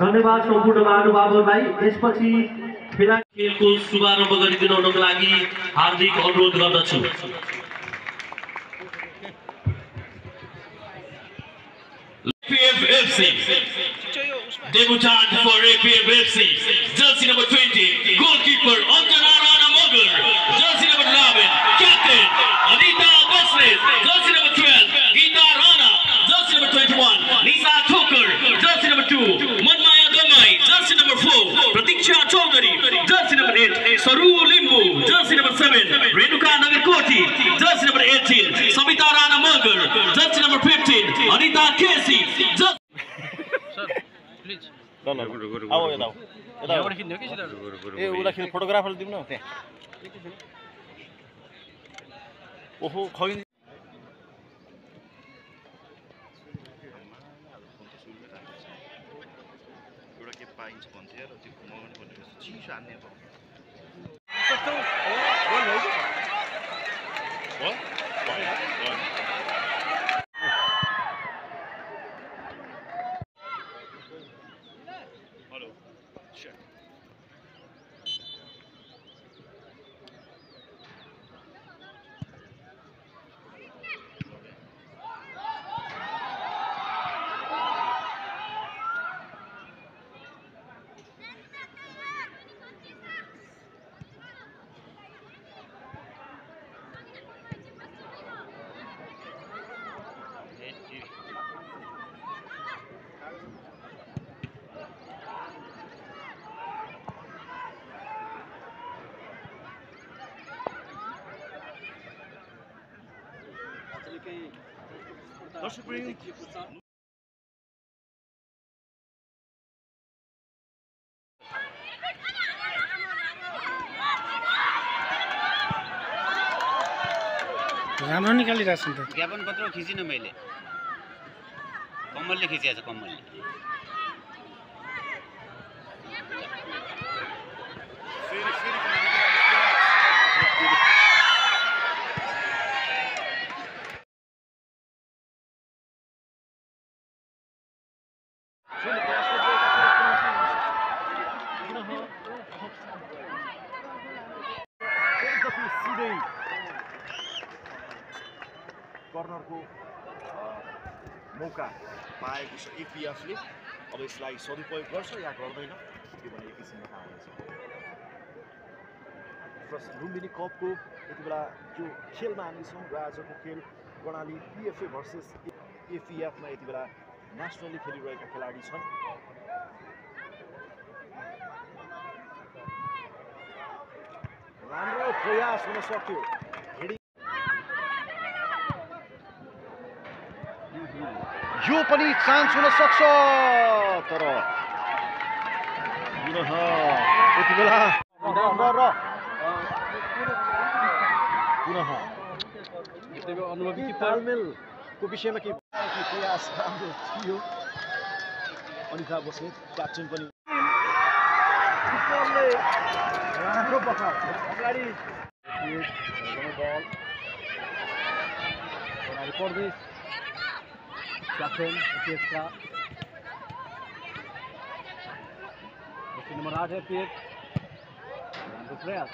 धन्यवाद सम्पूर्ण महानुभावहरूलाई। यसपछि खेलको शुभारम्भ गरिदिनुको लागि हार्दिक अनुरोध गर्दछु। APFFC debutant for APFFC, jersey number 20, goalkeeper Anjana Rana Mogar, jersey number 11, captain Anita Basres, jersey number 12, Geeta Rana, jersey number 21, Nisa Thokar, jersey number 2, Manmaya Domai, jersey number 4, Pratiksha Chaudhary, jersey number 8, Saru Limbu, jersey number 7, Renuka Nagarkoti, jersey number 18, Samita Rana Mogar, jersey number 15, Anita Casey. Photographer दिउँ न त्यहाँ ओहो खै एउटा के पाइन्छ भन्थ्यो र त्यो घुमाउनु भनेपछि चिसो हान्ने हो राम्रो निकालिरहेछ नि त ज्ञापन पत्र खिचिन मैले कमलले खिचेछ कमलले कर्नरको मौका पाएको छ एपिएफले अब यसलाई सदुपयोग गर्छ या गर्दैन त्यो भने एकैछिनमा थाहा हुनेछ। लुम्बिनी कपको यति बेला जो खेलमा हामी छौँ र आजको खेल प्रणाली पिएफए भर्सेस एपिएफमा यति बेला नेसनली खेलिरहेका खेलाडी छन्। राम्रो प्रयास हुन सक्यो यो पनि चान्स हुन सक्छ तर यति बेला पुनः अनुभवी तालमेलको विषयमा के प्रयास राम्रो थियो। अनिता बस्नेत क्याप्टेन पनि राम्रो पक्राउ अगाडि प्रदेश क्याप्टेन का नंबर 8 है प्रयास